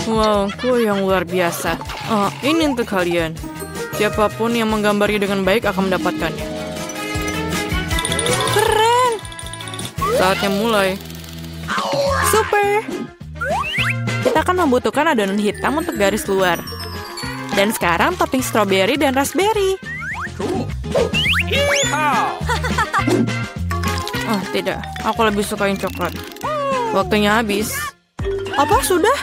Wow, kue yang luar biasa. Ini untuk kalian. Siapapun yang menggambarnya dengan baik akan mendapatkannya. Keren! Saatnya mulai. Super! Kita akan membutuhkan adonan hitam untuk garis luar. Dan sekarang topping stroberi dan raspberry. Oh, tidak. Aku lebih suka yang coklat. Waktunya habis. Apa, sudah?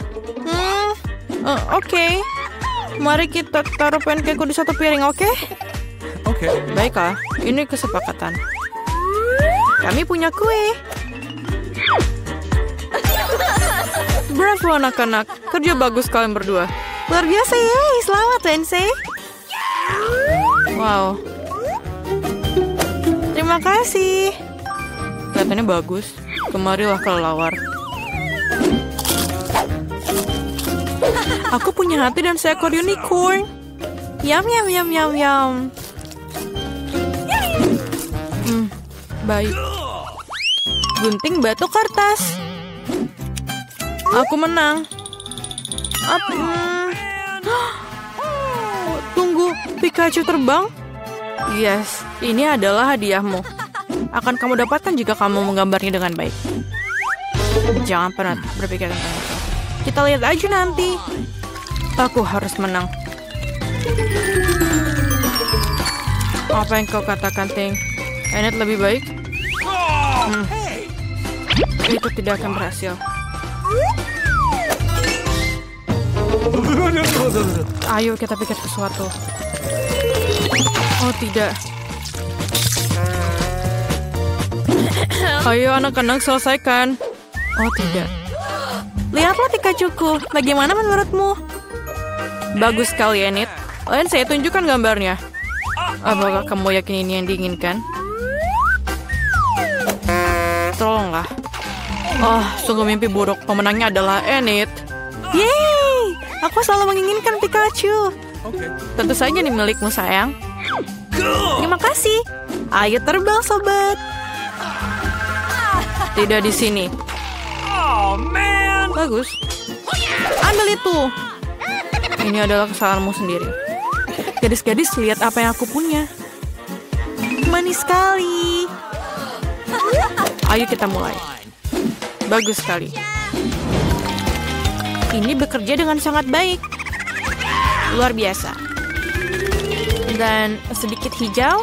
Oke. Mari kita taruh pancakeku di satu piring, oke? Oke. Baiklah, ini kesepakatan. Kami punya kue. Bravo anak-anak, kerja bagus kalian berdua. Luar biasa ya, selamat Wednesday. Wow. Terima kasih. Kelihatannya bagus. Kemarilah kelelawar. Aku punya hati dan seekor unicorn. Yum, yum, yum, yum, yum. Baik. Gunting batu kertas. Aku menang. Tunggu, Pikachu terbang? Yes, ini adalah hadiahmu. Akan kamu dapatkan jika kamu menggambarnya dengan baik. Jangan pernah berpikir tentang itu. Kita lihat aja nanti. Aku harus menang. Apa yang kau katakan, Ting? Enid lebih baik? Itu tidak akan berhasil. Ayo kita pikir sesuatu. Oh tidak. Ayo anak-anak selesaikan. Oh tidak. Lihatlah Pikachuku. Bagaimana menurutmu? Bagus sekali, Enid. Lain saya tunjukkan gambarnya. Apakah kamu yakin ini yang diinginkan? Tolonglah. Oh, sungguh mimpi buruk. Pemenangnya adalah Enid. Yeay! Aku selalu menginginkan Pikachu. Tentu saja ini milikmu, sayang. Terima kasih. Ayo terbang, sobat. Tidak di sini. Bagus. Ambil itu. Ini adalah kesalahanmu sendiri. Gadis-gadis, lihat apa yang aku punya. Manis sekali. Ayo kita mulai. Bagus sekali. Ini bekerja dengan sangat baik. Luar biasa. Dan sedikit hijau.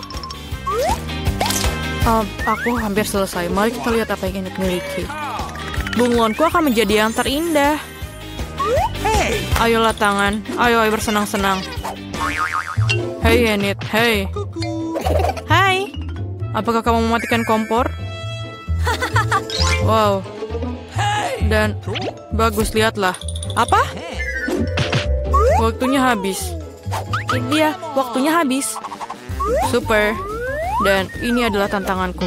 Aku hampir selesai. Mari kita lihat apa yang Enid miliki. Bunglonku akan menjadi yang terindah. Ayolah tangan. Ayo bersenang-senang. Hei Enid, hei. Hai. Apakah kamu mematikan kompor? Wow. Dan bagus, lihatlah. Apa? Waktunya habis. Iya, waktunya habis. Super. Dan ini adalah tantanganku.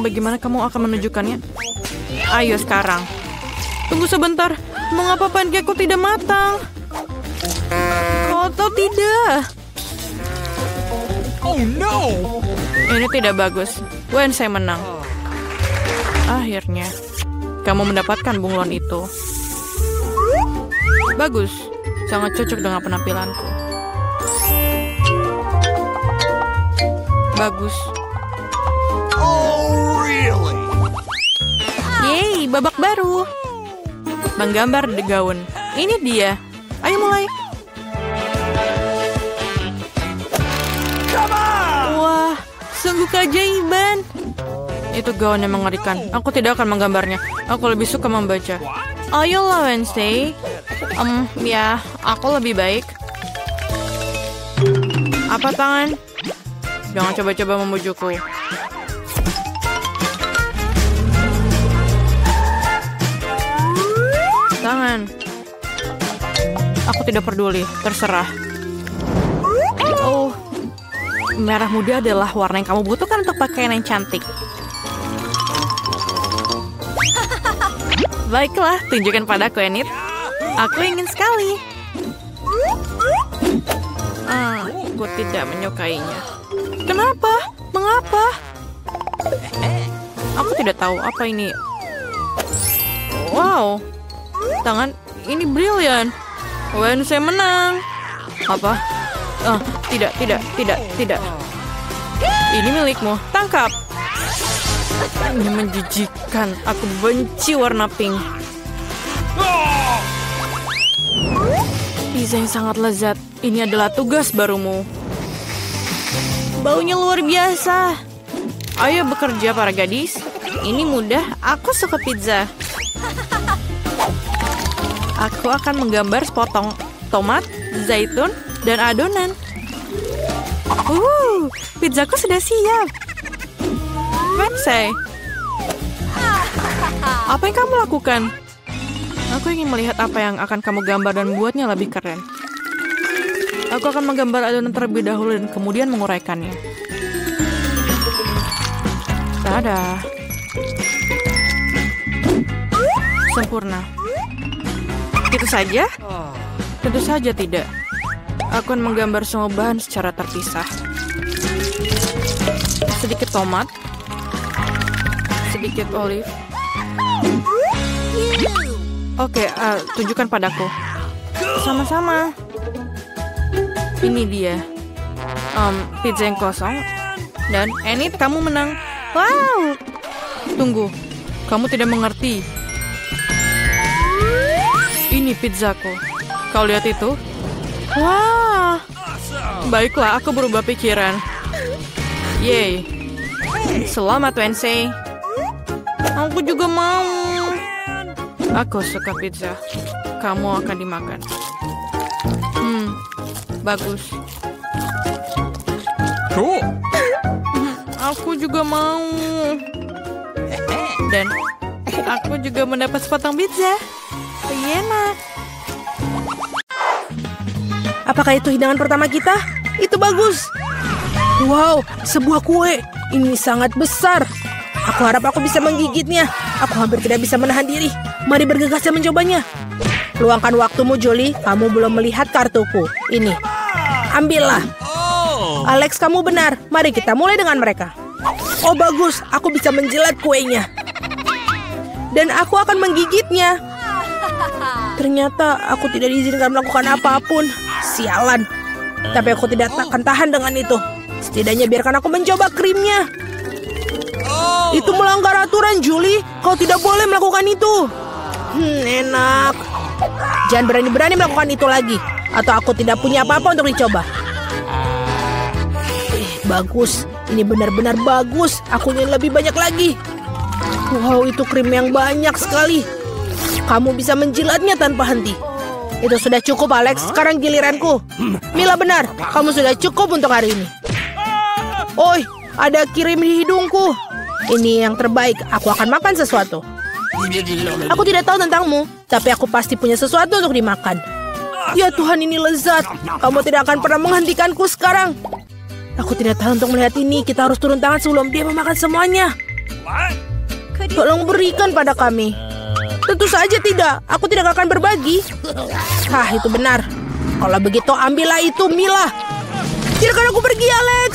Bagaimana kamu akan menunjukkannya? Ayo sekarang. Tunggu sebentar. Mengapa pancakeku tidak matang? Oh, atau tidak? Oh no! Ini tidak bagus. Wednesday menang. Akhirnya, kamu mendapatkan bunglon itu. Bagus. Sangat cocok dengan penampilanku. Bagus. Oh, really? Yeay, babak baru. Menggambar di gaun. Ini dia. Ayo mulai. Wah, sungguh keajaiban. Itu gaun yang mengerikan. Aku tidak akan menggambarnya. Aku lebih suka membaca. Ayolah Wednesday. Ya, aku lebih baik. Apa tangan? Jangan coba-coba membujukku. Tangan. Aku tidak peduli, terserah. Oh, merah muda adalah warna yang kamu butuhkan untuk pakaian yang cantik. Baiklah, tunjukkan padaku, Enid. Aku ingin sekali. Aku tidak menyukainya. Kenapa? Mengapa? Aku tidak tahu apa ini. Wow, tangan ini brilian. Wednesday menang. Apa? Tidak. Ini milikmu. Tangkap. Ini menjijikan. Aku benci warna pink. Pizza yang sangat lezat. Ini adalah tugas barumu. Baunya luar biasa. Ayo bekerja para gadis. Ini mudah. Aku suka pizza. Aku akan menggambar sepotong tomat, zaitun, dan adonan. Pizzaku sudah siap. Wednesday, apa yang kamu lakukan? Aku ingin melihat apa yang akan kamu gambar dan buatnya lebih keren. Aku akan menggambar adonan terlebih dahulu dan kemudian menguraikannya. Tada. Sempurna. Itu saja? Tentu saja tidak. Aku akan menggambar semua bahan secara terpisah. Sedikit tomat. Sedikit olive. Oke, tunjukkan padaku. Sama-sama. Ini dia. Pizza yang kosong. Dan Enid, kamu menang. Wow. Tunggu. Kamu tidak mengerti. Ini pizzaku. Kau lihat itu? Wah. Baiklah, aku berubah pikiran. Yeay. Selamat, Wednesday. Aku juga mau. Aku suka pizza. Kamu akan dimakan. Bagus. Cool. Aku juga mau. Dan aku juga mendapat sepotong pizza. Enak. Apakah itu hidangan pertama kita? Itu bagus. Wow, sebuah kue. Ini sangat besar. Aku harap aku bisa menggigitnya. Aku hampir tidak bisa menahan diri. Mari bergegas dan mencobanya. Luangkan waktumu, Julie. Kamu belum melihat kartuku. Ini. Ambillah. Alex, kamu benar. Mari kita mulai dengan mereka. Oh, bagus. Aku bisa menjilat kuenya. Dan aku akan menggigitnya. Ternyata aku tidak diizinkan melakukan apapun. Sialan. Tapi aku tidak akan tahan dengan itu. Setidaknya biarkan aku mencoba krimnya. Itu melanggar aturan, Julie. Kau tidak boleh melakukan itu. Enak. Jangan berani-berani melakukan itu lagi. Atau aku tidak punya apa-apa untuk dicoba. Bagus. Ini benar-benar bagus. Aku ingin lebih banyak lagi. Wow, itu krim yang banyak sekali. Kamu bisa menjilatnya tanpa henti. Itu sudah cukup, Alex. Sekarang giliranku. Mila, benar. Kamu sudah cukup untuk hari ini. Oi, ada kirim di hidungku. Ini yang terbaik. Aku akan makan sesuatu. Aku tidak tahu tentangmu, tapi aku pasti punya sesuatu untuk dimakan. Ya Tuhan, ini lezat. Kamu tidak akan pernah menghentikanku sekarang. Aku tidak tahan untuk melihat ini. Kita harus turun tangan sebelum dia memakan semuanya. Tolong berikan pada kami. Tentu saja tidak. Aku tidak akan berbagi. Hah, itu benar. Kalau begitu, ambillah itu, Mila. Biarkan aku pergi, Alex.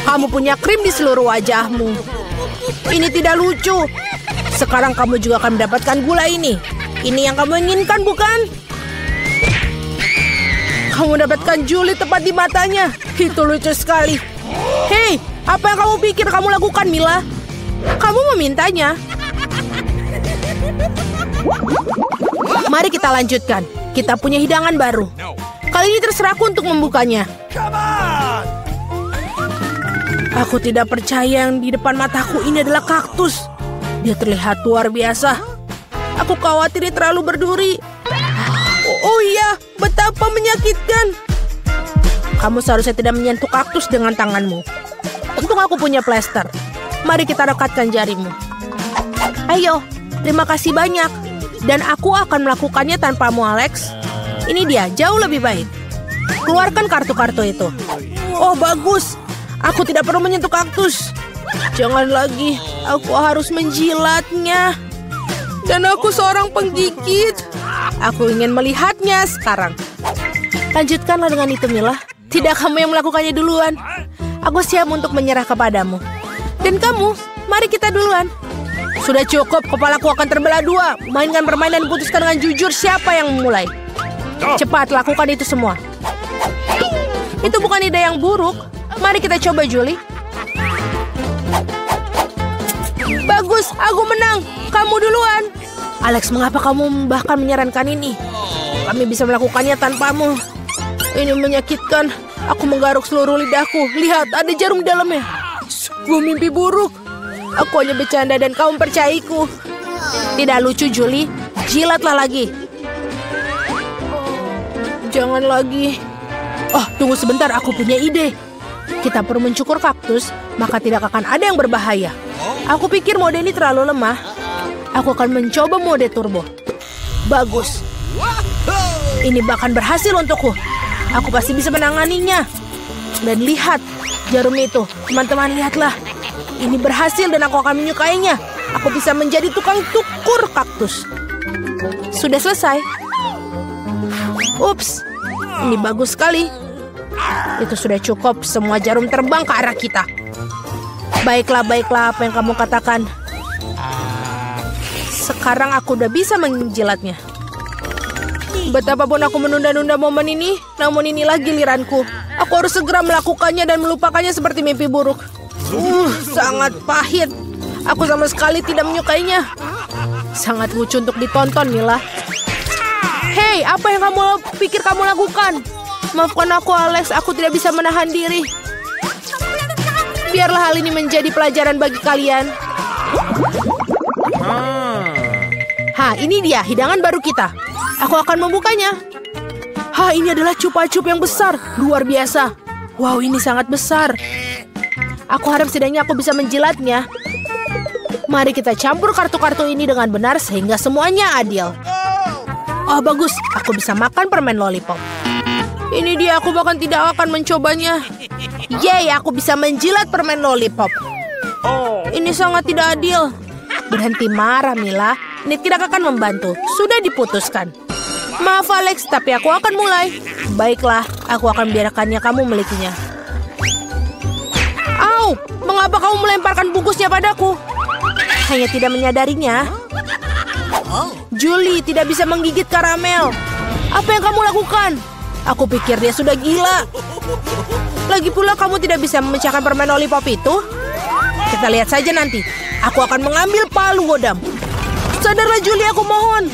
Kamu punya krim di seluruh wajahmu. Ini tidak lucu. Sekarang kamu juga akan mendapatkan gula ini. Ini yang kamu inginkan, bukan? Kamu mendapatkan Julie tepat di matanya. Itu lucu sekali. Hei, apa yang kamu pikir kamu lakukan, Mila? Kamu memintanya. Mari kita lanjutkan. Kita punya hidangan baru. Kali ini terserahku untuk membukanya. Aku tidak percaya yang di depan mataku ini adalah kaktus. Dia terlihat luar biasa. Aku khawatir dia terlalu berduri. Oh iya, betapa menyakitkan. Kamu seharusnya tidak menyentuh kaktus dengan tanganmu. Untung aku punya plester. Mari kita rekatkan jarimu. Ayo, terima kasih banyak. Dan aku akan melakukannya tanpamu, Alex. Ini dia, jauh lebih baik. Keluarkan kartu-kartu itu. Oh, bagus. Aku tidak perlu menyentuh kaktus. Jangan lagi, aku harus menjilatnya. Dan aku seorang penggigit. Aku ingin melihatnya sekarang. Lanjutkanlah dengan itu, Mila. Tidak kamu yang melakukannya duluan. Aku siap untuk menyerah kepadamu. Dan kamu, mari kita duluan. Sudah cukup, kepalaku akan terbelah dua. Mainkan permainan dan putuskan dengan jujur siapa yang memulai. Cepat, lakukan itu semua. Itu bukan ide yang buruk. Mari kita coba, Julie. Bagus, aku menang. Kamu duluan. Alex, mengapa kamu bahkan menyarankan ini? Kami bisa melakukannya tanpamu. Ini menyakitkan. Aku menggaruk seluruh lidahku. Lihat, ada jarum di dalamnya. Sungguh mimpi buruk. Aku hanya bercanda dan kau mempercayaiku. Tidak lucu, Julie. Jilatlah lagi. Jangan lagi. Oh, tunggu sebentar. Aku punya ide. Kita perlu mencukur kaktus, maka tidak akan ada yang berbahaya. Aku pikir mode ini terlalu lemah. Aku akan mencoba mode turbo. Bagus. Ini bahkan berhasil untukku. Aku pasti bisa menanganinya. Dan lihat, jarum itu. Teman-teman, lihatlah. Ini berhasil dan aku akan menyukainya. Aku bisa menjadi tukang cukur kaktus. Sudah selesai. Ups, ini bagus sekali. Itu sudah cukup. Semua jarum terbang ke arah kita. Baiklah, apa yang kamu katakan. Sekarang aku udah bisa menjilatnya. Betapapun aku menunda-nunda momen ini, namun inilah giliranku. Aku harus segera melakukannya dan melupakannya seperti mimpi buruk. Sangat pahit. Aku sama sekali tidak menyukainya. Sangat lucu untuk ditonton, Mila. Hei, apa yang kamu pikir kamu lakukan? Maafkan aku, Alex. Aku tidak bisa menahan diri. Biarlah hal ini menjadi pelajaran bagi kalian. Ini dia hidangan baru kita. Aku akan membukanya. Ini adalah cupa-cup yang besar. Luar biasa. Wow, ini sangat besar. Aku harap setidaknya aku bisa menjilatnya. Mari kita campur kartu-kartu ini dengan benar sehingga semuanya adil. Oh, bagus. Aku bisa makan permen lollipop. Ini dia, aku bahkan tidak akan mencobanya. Yeay, aku bisa menjilat permen lollipop. Ini sangat tidak adil. Berhenti marah, Mila. Ini tidak akan membantu. Sudah diputuskan. Maaf, Alex, tapi aku akan mulai. Baiklah, aku akan biarkannya kamu memilikinya. Au, mengapa kamu melemparkan bungkusnya padaku? Hanya tidak menyadarinya. Julie tidak bisa menggigit karamel. Apa yang kamu lakukan? Aku pikir dia sudah gila. Lagi pula kamu tidak bisa memecahkan permen lollipop itu. Kita lihat saja nanti. Aku akan mengambil palu godam. Sadarlah Julie, aku mohon.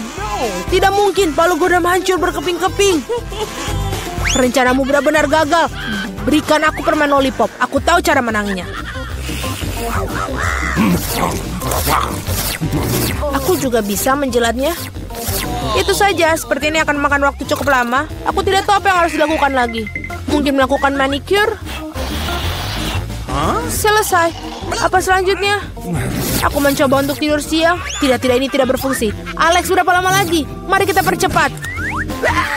Tidak mungkin palu godam hancur berkeping-keping. Rencanamu benar-benar gagal. Berikan aku permen lollipop. Aku tahu cara menangnya. Aku juga bisa menjilatnya. Itu saja, seperti ini akan makan waktu cukup lama. Aku tidak tahu apa yang harus dilakukan lagi. Mungkin melakukan manicure. Selesai. Apa selanjutnya? Aku mencoba untuk tidur siang. Tidak, ini tidak berfungsi. Alex, berapa lama lagi? Mari kita percepat.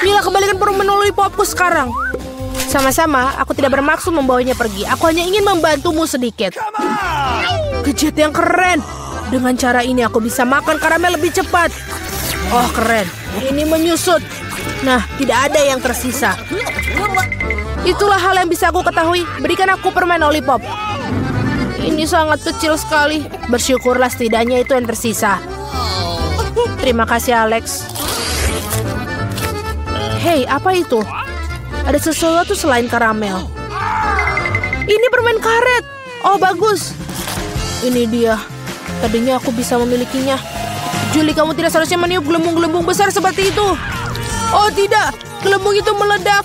Mila, kembalikan permen lollipopku sekarang. Sama-sama, aku tidak bermaksud membawanya pergi. Aku hanya ingin membantumu sedikit. Gadget yang keren. Dengan cara ini aku bisa makan karamel lebih cepat. Oh, keren. Ini menyusut. Nah, tidak ada yang tersisa. Itulah hal yang bisa aku ketahui. Berikan aku permen lollipop. Ini sangat kecil sekali. Bersyukurlah setidaknya itu yang tersisa. Terima kasih, Alex. Hei, apa itu? Ada sesuatu selain karamel. Ini permen karet. Oh, bagus. Ini dia. Tadinya aku bisa memilikinya. Julie, kamu tidak seharusnya meniup gelembung-gelembung besar seperti itu. Oh, tidak. Gelembung itu meledak.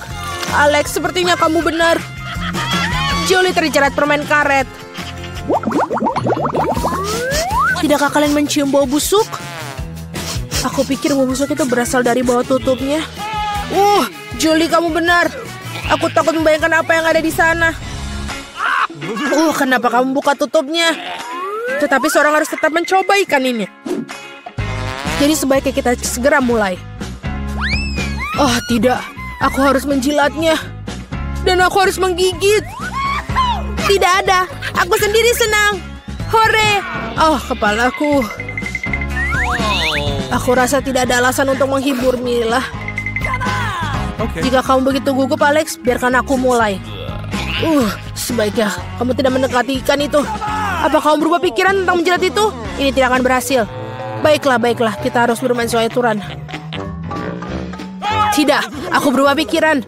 Alex, sepertinya kamu benar. Julie terjerat permen karet. Tidakkah kalian mencium bau busuk? Aku pikir bau busuk itu berasal dari bawah tutupnya. Julie, kamu benar. Aku takut membayangkan apa yang ada di sana. Kenapa kamu buka tutupnya? Tetapi seorang harus tetap mencoba ikan ini. Jadi sebaiknya kita segera mulai. Oh, tidak. Aku harus menjilatnya. Dan aku harus menggigit. Tidak ada. Aku sendiri senang. Hore. Oh, kepalaku. Aku rasa tidak ada alasan untuk menghibur Mila. Jika kamu begitu gugup, Alex, biarkan aku mulai. Sebaiknya kamu tidak mendekati ikan itu. Apa kamu berubah pikiran tentang menjilat itu? Ini tidak akan berhasil. Baiklah, kita harus bermain sesuai aturan. Tidak, aku berubah pikiran.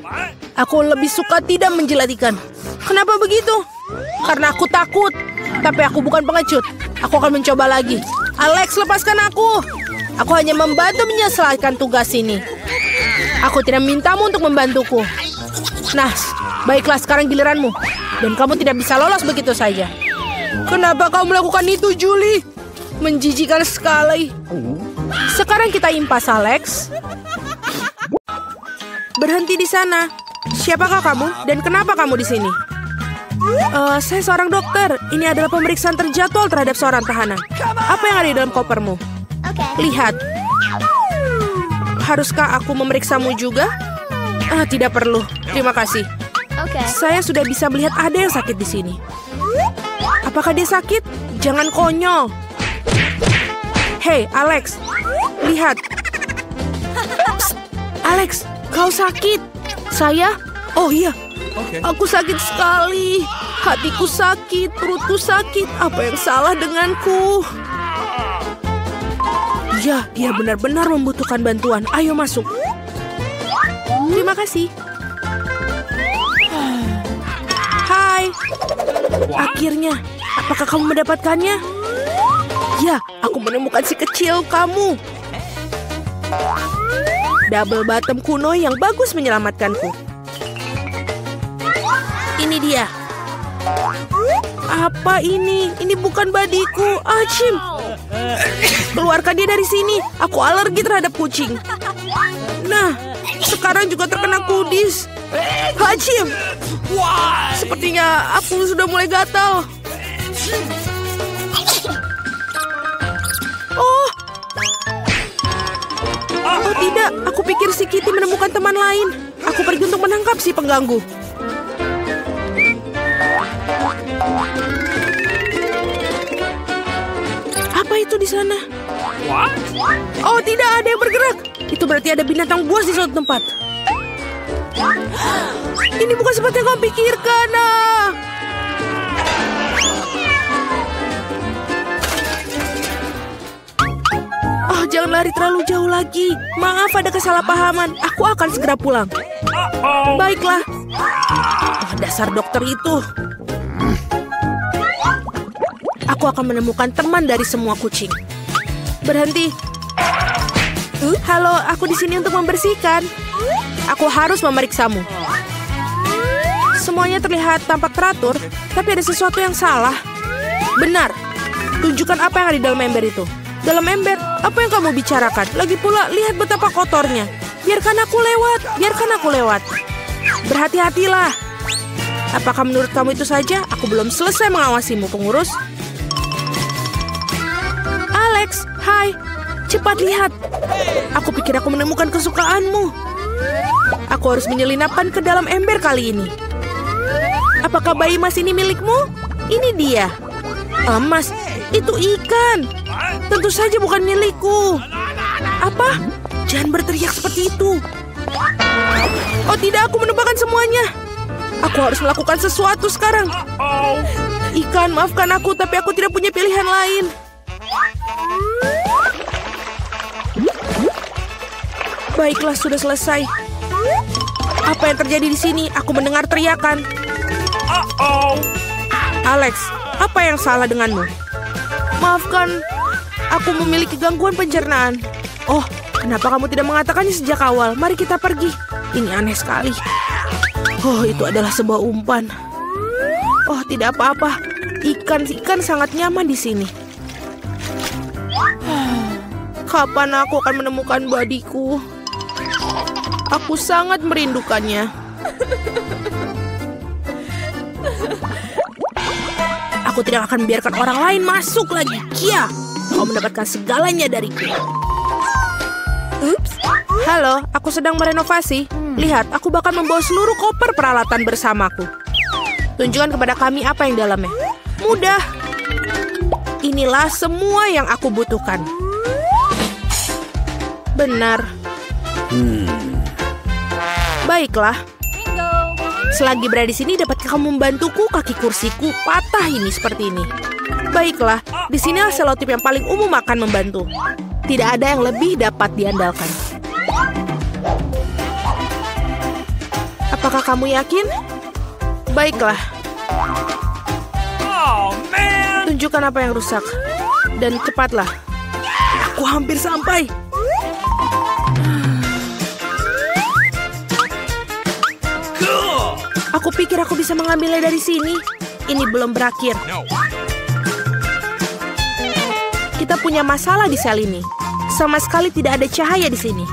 Aku lebih suka tidak menjilat ikan. Kenapa begitu? Karena aku takut. Tapi aku bukan pengecut. Aku akan mencoba lagi. Alex, lepaskan aku. Aku hanya membantu menyelesaikan tugas ini. Aku tidak mintamu untuk membantuku. Nah, baiklah sekarang giliranmu. Dan kamu tidak bisa lolos begitu saja. Kenapa kau melakukan itu, Julie? Menjijikan sekali. Sekarang kita impas, Alex. Berhenti di sana. Siapakah kamu dan kenapa kamu di sini? Saya seorang dokter. Ini adalah pemeriksaan terjadwal terhadap seorang tahanan. Apa yang ada di dalam kopermu? Lihat. Haruskah aku memeriksamu juga? Tidak perlu. Terima kasih. Saya sudah bisa melihat ada yang sakit di sini. Apakah dia sakit? Jangan konyol. Hei, Alex. Lihat. Psst. Alex, kau sakit. Saya? Oh iya. Aku sakit sekali. Hatiku sakit, perutku sakit. Apa yang salah denganku? Ya, dia benar-benar membutuhkan bantuan. Ayo masuk. Terima kasih. Hai. Akhirnya, apakah kamu mendapatkannya? Ya, aku menemukan si kecil kamu. Double bottom kuno yang bagus menyelamatkanku. Ini dia. Apa ini? Ini bukan badiku. Achim. Keluarkan dia dari sini. Aku alergi terhadap kucing. Nah, sekarang juga terkena kudis. Achim. Sepertinya aku sudah mulai gatal. Oh tidak, aku pikir si Kitty menemukan teman lain. Aku pergi untuk menangkap si pengganggu. Apa itu di sana? Oh tidak, ada yang bergerak. Itu berarti ada binatang buas di suatu tempat. Ini bukan seperti yang kau pikirkan. Jangan lari terlalu jauh lagi. Maaf, ada kesalahpahaman. Aku akan segera pulang. Baiklah. Dasar dokter itu. Aku akan menemukan teman dari semua kucing. Berhenti. Halo, aku di sini untuk membersihkan. Aku harus memeriksamu. Semuanya terlihat tampak teratur, tapi ada sesuatu yang salah. Benar. Tunjukkan apa yang ada di dalam ember itu. Dalam ember, apa yang kamu bicarakan? Lagi pula, lihat betapa kotornya. Biarkan aku lewat. Berhati-hatilah. Apakah menurut kamu itu saja? Aku belum selesai mengawasimu, pengurus. Alex, hai. Cepat lihat. Aku pikir aku menemukan kesukaanmu. Aku harus menyelinapkan ke dalam ember kali ini. Apakah bayi emas ini milikmu? Ini dia. Emas, itu ikan. Tentu saja bukan milikku. Apa? Jangan berteriak seperti itu. Oh tidak, aku menebakkan semuanya. Aku harus melakukan sesuatu sekarang. Ikan, maafkan aku, tapi aku tidak punya pilihan lain. Baiklah, sudah selesai. Apa yang terjadi di sini? Aku mendengar teriakan. Alex, apa yang salah denganmu? Maafkan, aku memiliki gangguan pencernaan. Oh, kenapa kamu tidak mengatakannya sejak awal? Mari kita pergi. Ini aneh sekali. Oh, itu adalah sebuah umpan. Oh, tidak apa-apa. Ikan sangat nyaman di sini. Kapan aku akan menemukan badiku? Aku sangat merindukannya. Aku tidak akan membiarkan orang lain masuk lagi. Kia, kau mendapatkan segalanya dariku. Ups. Halo, aku sedang merenovasi. Lihat, aku bahkan membawa seluruh koper peralatan bersamaku. Tunjukkan kepada kami apa yang dalamnya. Mudah. Inilah semua yang aku butuhkan. Benar. Baiklah. Selagi berada di sini, dapatkah kamu membantuku? Kaki kursiku patah ini seperti ini. Baiklah, di sini selotip yang paling umum akan membantu. Tidak ada yang lebih dapat diandalkan. Apakah kamu yakin? Baiklah. Oh, man! Tunjukkan apa yang rusak. Dan cepatlah. Aku hampir sampai. Cool! Aku pikir aku bisa mengambilnya dari sini. Ini belum berakhir. No. Kita punya masalah di sel ini. Sama sekali tidak ada cahaya di sini.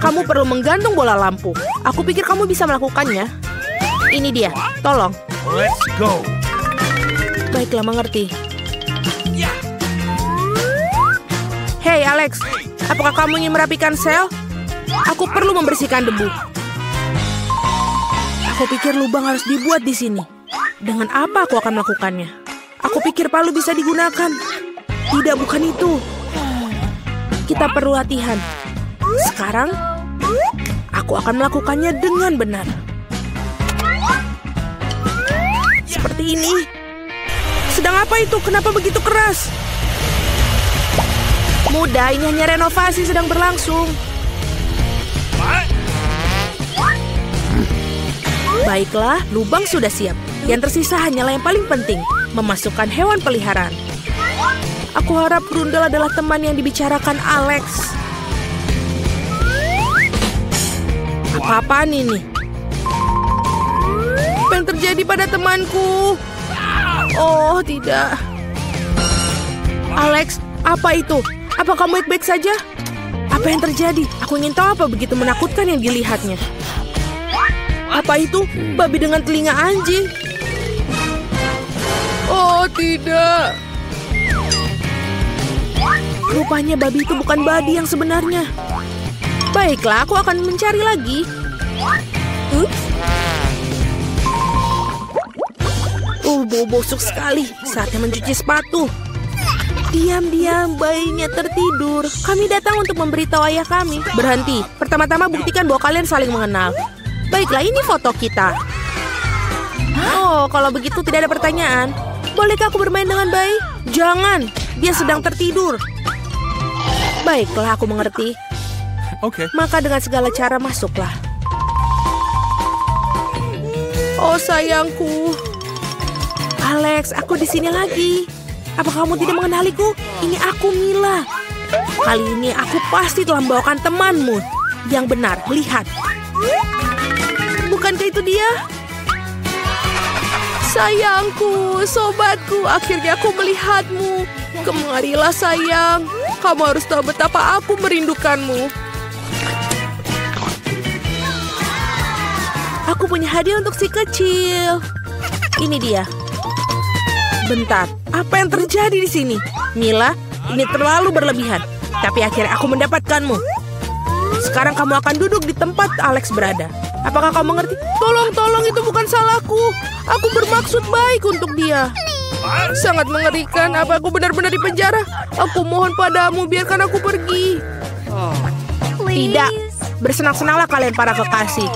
Kamu perlu menggantung bola lampu. Aku pikir kamu bisa melakukannya. Ini dia, tolong. Let's go. Baiklah, mengerti. Hei, Alex. Apakah kamu ingin merapikan sel? Aku perlu membersihkan debu. Aku pikir lubang harus dibuat di sini. Dengan apa aku akan melakukannya? Aku pikir palu bisa digunakan. Tidak, bukan itu. Kita perlu latihan. Sekarang, aku akan melakukannya dengan benar. Seperti ini. Sedang apa itu? Kenapa begitu keras? Mudah, ini hanya renovasi sedang berlangsung. Baiklah, lubang sudah siap. Yang tersisa hanyalah yang paling penting, memasukkan hewan peliharaan. Aku harap Brundle adalah teman yang dibicarakan Alex. Apa-apaan ini? Apa yang terjadi pada temanku? Oh, tidak. Alex, apa itu? Apa kamu baik-baik saja? Apa yang terjadi? Aku ingin tahu apa begitu menakutkan yang dilihatnya. Apa itu? Babi dengan telinga anjing. Oh, tidak. Rupanya babi itu bukan babi yang sebenarnya. Baiklah, aku akan mencari lagi. Bau busuk sekali. Saatnya mencuci sepatu. Diam-diam, bayinya tertidur. Kami datang untuk memberitahu ayah kami. Berhenti. Pertama-tama buktikan bahwa kalian saling mengenal. Baiklah, ini foto kita. Oh, kalau begitu tidak ada pertanyaan. Bolehkah aku bermain dengan bayi? Jangan, dia sedang tertidur. Baiklah, aku mengerti. Okay. Maka dengan segala cara masuklah. Oh, sayangku. Alex, aku di sini lagi. Apa kamu tidak mengenaliku? Ini aku, Mila. Kali ini aku pasti telah membawakan temanmu. Yang benar, lihat. Bukankah itu dia? Sayangku, sobatku, akhirnya aku melihatmu. Kemarilah sayang. Kamu harus tahu betapa aku merindukanmu. Aku punya hadiah untuk si kecil. Ini dia. Bentar, apa yang terjadi di sini? Mila, ini terlalu berlebihan. Tapi akhirnya aku mendapatkanmu. Sekarang kamu akan duduk di tempat Alex berada. Apakah kamu mengerti? Tolong, itu bukan salahku. Aku bermaksud baik untuk dia. Sangat mengerikan. Apa aku benar-benar di penjara? Aku mohon padamu, biarkan aku pergi. Tidak. Bersenang-senanglah kalian para kekasih.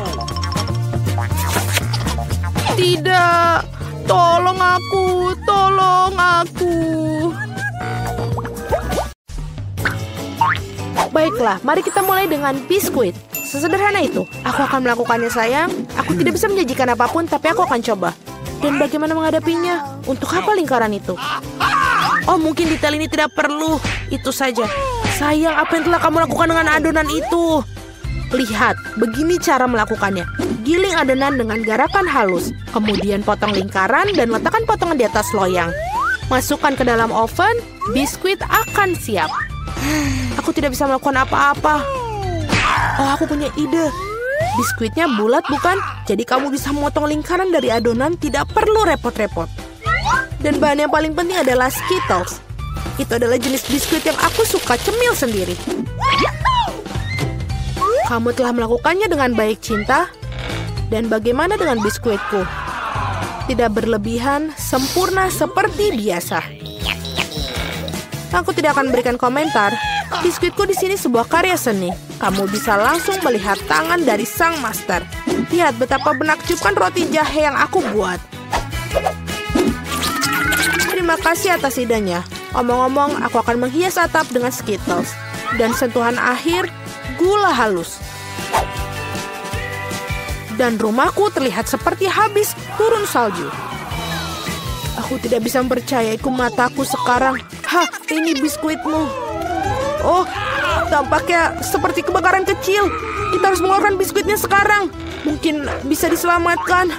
Tidak. Tolong aku. Baiklah, mari kita mulai dengan biskuit. Sesederhana itu. Aku akan melakukannya, sayang. Aku tidak bisa menjanjikan apapun, tapi aku akan coba. Dan bagaimana menghadapinya? Untuk apa lingkaran itu? Oh, mungkin detail ini tidak perlu. Itu saja. Sayang, apa yang telah kamu lakukan dengan adonan itu? Lihat, begini cara melakukannya. Giling adonan dengan garakan halus. Kemudian potong lingkaran dan letakkan potongan di atas loyang. Masukkan ke dalam oven, biskuit akan siap. Aku tidak bisa melakukan apa-apa. Oh, aku punya ide. Biskuitnya bulat, bukan? Jadi kamu bisa memotong lingkaran dari adonan, tidak perlu repot-repot. Dan bahan yang paling penting adalah Skittles. Itu adalah jenis biskuit yang aku suka cemil sendiri. Kamu telah melakukannya dengan baik, cinta. Dan bagaimana dengan biskuitku? Tidak berlebihan, sempurna seperti biasa. Aku tidak akan memberikan komentar. Biskuitku di sini sebuah karya seni. Kamu bisa langsung melihat tangan dari sang master. Lihat betapa menakjubkan roti jahe yang aku buat. Terima Terima kasih atas idenya. Omong-omong, aku akan menghias atap dengan Skittles. Dan sentuhan akhir, gula halus. Dan rumahku terlihat seperti habis turun salju. Aku tidak bisa mempercayai mataku sekarang. Hah, ini biskuitmu. Oh, tampaknya seperti kebakaran kecil. Kita harus mengeluarkan biskuitnya sekarang. Mungkin bisa diselamatkan.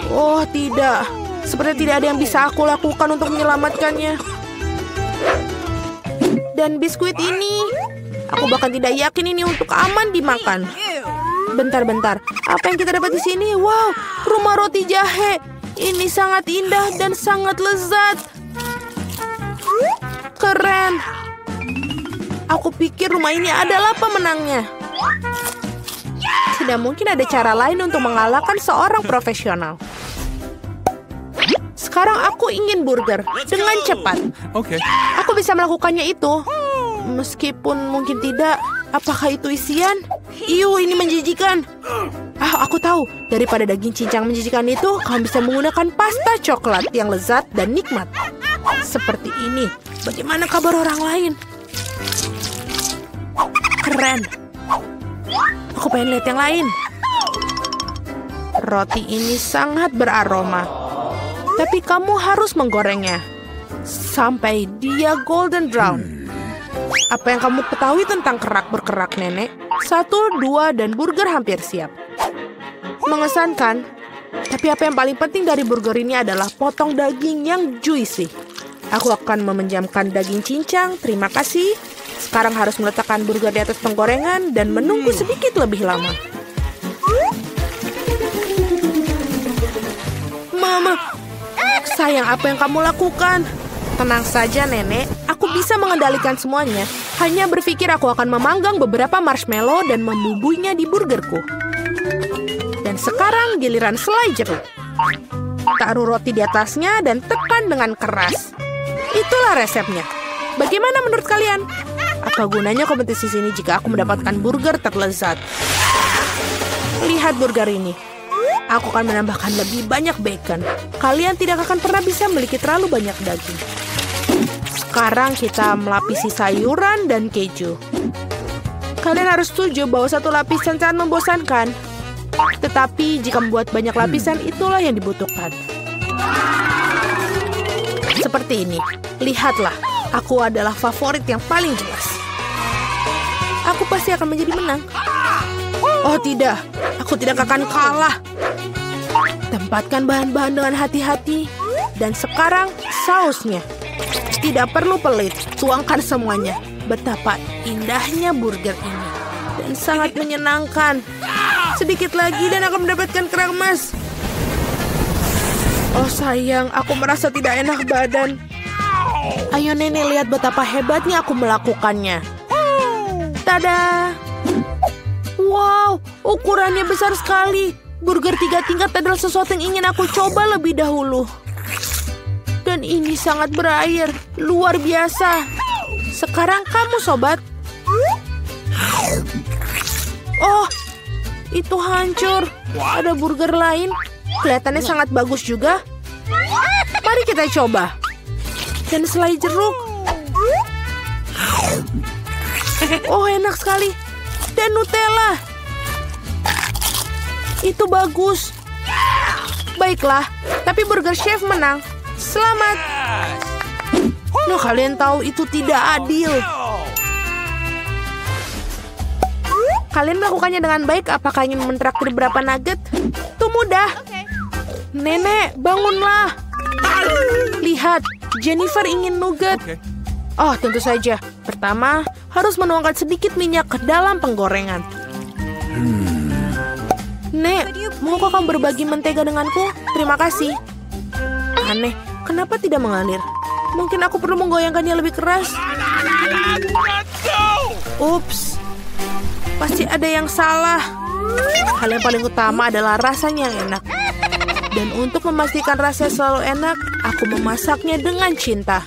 Oh, tidak. Seperti tidak ada yang bisa aku lakukan untuk menyelamatkannya. Dan biskuit ini, aku bahkan tidak yakin ini untuk aman dimakan. Bentar-bentar, apa yang kita dapat di sini? Wow, rumah roti jahe. Ini sangat indah dan sangat lezat. Keren. Aku pikir rumah ini adalah pemenangnya. Tidak mungkin ada cara lain untuk mengalahkan seorang profesional. Sekarang aku ingin burger dengan cepat. Okay. Aku bisa melakukannya itu. Meskipun mungkin tidak. Apakah itu isian? Iu, ini menjijikan. Aku tahu. Daripada daging cincang menjijikan itu, kamu bisa menggunakan pasta coklat yang lezat dan nikmat. Seperti ini. Bagaimana kabar orang lain? Keren. Aku pengen lihat yang lain. Roti ini sangat beraroma. Tapi kamu harus menggorengnya sampai dia golden brown. Apa yang kamu ketahui tentang kerak berkerak, Nenek? 1, 2, dan burger hampir siap. Mengesankan. Tapi apa yang paling penting dari burger ini adalah potong daging yang juicy. Aku akan meminjamkan daging cincang, terima kasih. Sekarang harus meletakkan burger di atas penggorengan dan menunggu sedikit lebih lama. Mama, sayang, apa yang kamu lakukan? Tenang saja, Nenek. Aku bisa mengendalikan semuanya. Hanya berpikir aku akan memanggang beberapa marshmallow dan membubuinya di burgerku. Dan sekarang giliran selai jeruk. Taruh roti di atasnya dan tekan dengan keras. Itulah resepnya. Bagaimana menurut kalian? Apa gunanya kompetisi sini jika aku mendapatkan burger terlezat? Lihat burger ini. Aku akan menambahkan lebih banyak bacon. Kalian tidak akan pernah bisa memiliki terlalu banyak daging. Sekarang kita melapisi sayuran dan keju. Kalian harus setuju bahwa satu lapisan sangat membosankan. Tetapi jika membuat banyak lapisan, itulah yang dibutuhkan. Seperti ini. Lihatlah, aku adalah favorit yang paling jelas. Aku pasti akan menjadi menang. Oh tidak, aku tidak akan kalah. Tempatkan bahan-bahan dengan hati-hati. Dan sekarang sausnya. Tidak perlu pelit, tuangkan semuanya. Betapa indahnya burger ini. Dan sangat menyenangkan. Sedikit lagi dan akan mendapatkan kerak emas. Oh sayang, aku merasa tidak enak badan. Ayo Nenek, lihat betapa hebatnya aku melakukannya. Tada! Wow, ukurannya besar sekali. Burger 3 tingkat adalah sesuatu yang ingin aku coba lebih dahulu. Dan ini sangat berair, luar biasa. Sekarang kamu, sobat. Oh, itu hancur. Ada burger lain. Kelihatannya sangat bagus juga. Mari kita coba. Dan selai jeruk. Oh, enak sekali. Dan Nutella. Itu bagus. Baiklah, tapi burger chef menang. Selamat. Nah, kalian tahu itu tidak adil. Kalian melakukannya dengan baik. Apakah ingin mentraktir berapa nugget? Itu mudah. Nenek, bangunlah. Lihat, Jennifer ingin nugget. Oh, tentu saja. Pertama, harus menuangkan sedikit minyak ke dalam penggorengan. Nek, maukah kamu berbagi mentega denganku? Terima kasih. Aneh, kenapa tidak mengalir? Mungkin aku perlu menggoyangkannya lebih keras. Ups, pasti ada yang salah. Hal yang paling utama adalah rasanya yang enak. Dan untuk memastikan rasanya selalu enak, aku memasaknya dengan cinta.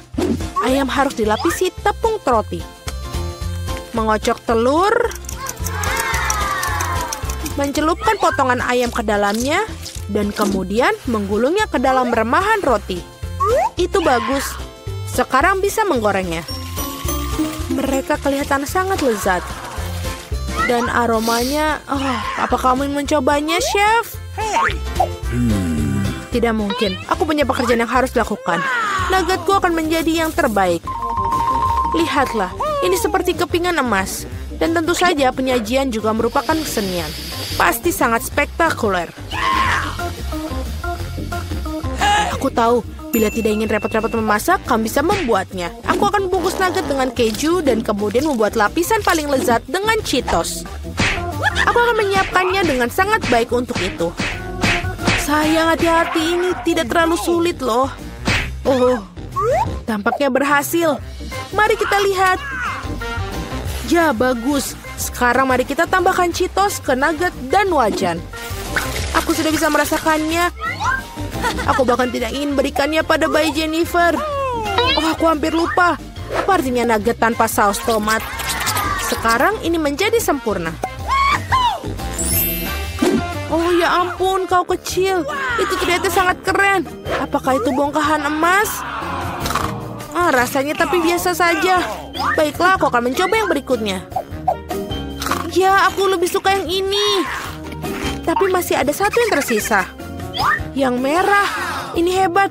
Ayam harus dilapisi tepung roti. Mengocok telur. Mencelupkan potongan ayam ke dalamnya. dan kemudian menggulungnya ke dalam remahan roti. Itu bagus. Sekarang bisa menggorengnya. Mereka kelihatan sangat lezat. Dan aromanya, apa kamu ingin mencobanya, Chef? Tidak mungkin. Aku punya pekerjaan yang harus dilakukan. Nuggetku akan menjadi yang terbaik. Lihatlah, ini seperti kepingan emas. Dan tentu saja penyajian juga merupakan kesenian. Pasti sangat spektakuler. Aku tahu, bila tidak ingin repot-repot memasak, kamu bisa membuatnya. Aku akan membungkus nugget dengan keju dan kemudian membuat lapisan paling lezat dengan Cheetos. Aku akan menyiapkannya dengan sangat baik untuk itu. Sayang, hati-hati, ini tidak terlalu sulit loh. Oh, tampaknya berhasil. Mari kita lihat. Ya, bagus. Sekarang mari kita tambahkan Cheetos ke nugget dan wajan. Aku sudah bisa merasakannya. Aku bahkan tidak ingin berikannya pada bayi Jennifer. Oh, aku hampir lupa. Apa artinya nugget tanpa saus tomat? Sekarang ini menjadi sempurna. Oh ya ampun, kau kecil. Itu ternyata sangat keren. Apakah itu bongkahan emas? Rasanya tapi biasa saja. Baiklah, aku akan mencoba yang berikutnya. Ya, aku lebih suka yang ini. Tapi masih ada satu yang tersisa. Yang merah. Ini hebat.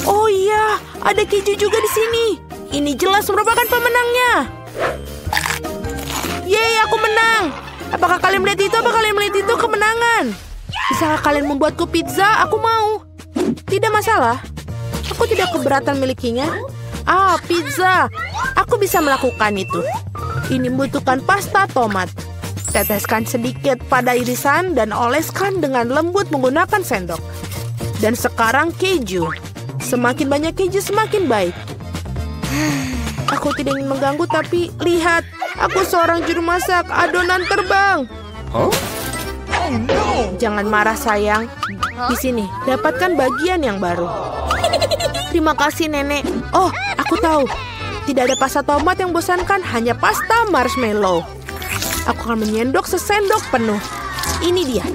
Oh iya, ada keju juga di sini. Ini jelas merupakan pemenangnya. Yeay, aku menang. Apakah kalian melihat itu? Apakah kalian melihat itu kemenangan? Bisakah kalian membuatku pizza? Aku mau. Tidak masalah. Aku tidak keberatan milikinya. Pizza. Aku bisa melakukan itu. Ini membutuhkan pasta tomat. Teteskan sedikit pada irisan dan oleskan dengan lembut menggunakan sendok. Dan sekarang keju. Semakin banyak keju semakin baik. Aku tidak ingin mengganggu tapi lihat. Aku seorang juru masak. Adonan terbang. Jangan marah sayang. Di sini, dapatkan bagian yang baru. Terima kasih nenek. Oh, aku tahu. Tidak ada pasta tomat yang bosankan, hanya pasta marshmallow. Aku akan menyendok sesendok penuh. Ini dia.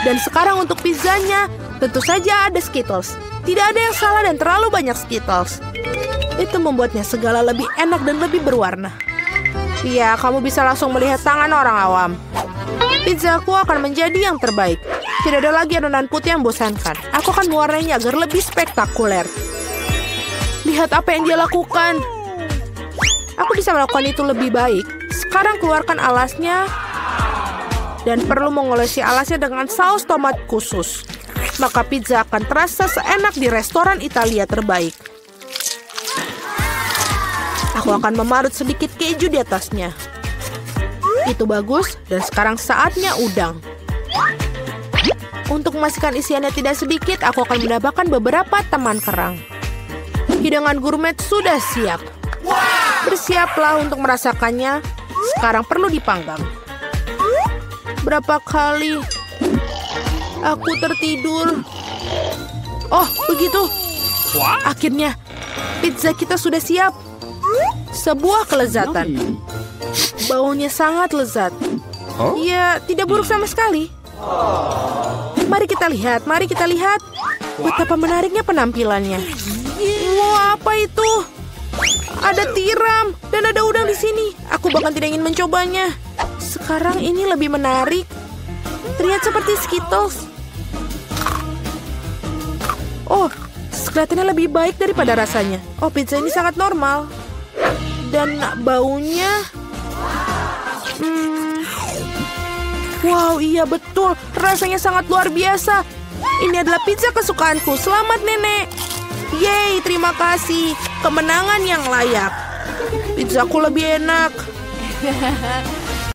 Dan sekarang untuk pizzanya, tentu saja ada Skittles. Tidak ada yang salah dan terlalu banyak Skittles. Itu membuatnya segala lebih enak dan lebih berwarna. Iya, kamu bisa langsung melihat tangan orang awam. Pizzaku akan menjadi yang terbaik. Tidak ada lagi adonan putih yang bosankan. Aku akan mewarnainya agar lebih spektakuler. Lihat apa yang dia lakukan. Aku bisa melakukan itu lebih baik. Sekarang keluarkan alasnya. Dan perlu mengolesi alasnya dengan saus tomat khusus. Maka pizza akan terasa seenak di restoran Italia terbaik. Aku akan memarut sedikit keju di atasnya. Itu bagus. Dan sekarang saatnya udang. Untuk memastikan isiannya tidak sedikit, aku akan menambahkan beberapa teman kerang. Hidangan gourmet sudah siap. Bersiaplah untuk merasakannya. Sekarang perlu dipanggang. Berapa kali aku tertidur. Oh, begitu. Akhirnya, pizza kita sudah siap. Sebuah kelezatan. Baunya sangat lezat. Ya, tidak buruk sama sekali. Mari kita lihat. Betapa menariknya penampilannya. Wah, apa itu? Ada tiram dan ada udang di sini. Aku bahkan tidak ingin mencobanya. Sekarang ini lebih menarik. Terlihat seperti Skittles. Oh, kelihatannya lebih baik daripada rasanya. Oh, pizza ini sangat normal. Dan baunya... Wow, iya betul. Rasanya sangat luar biasa. Ini adalah pizza kesukaanku. Selamat, Nenek. Yeay, terima kasih. Kemenangan yang layak. Pizzaku lebih enak.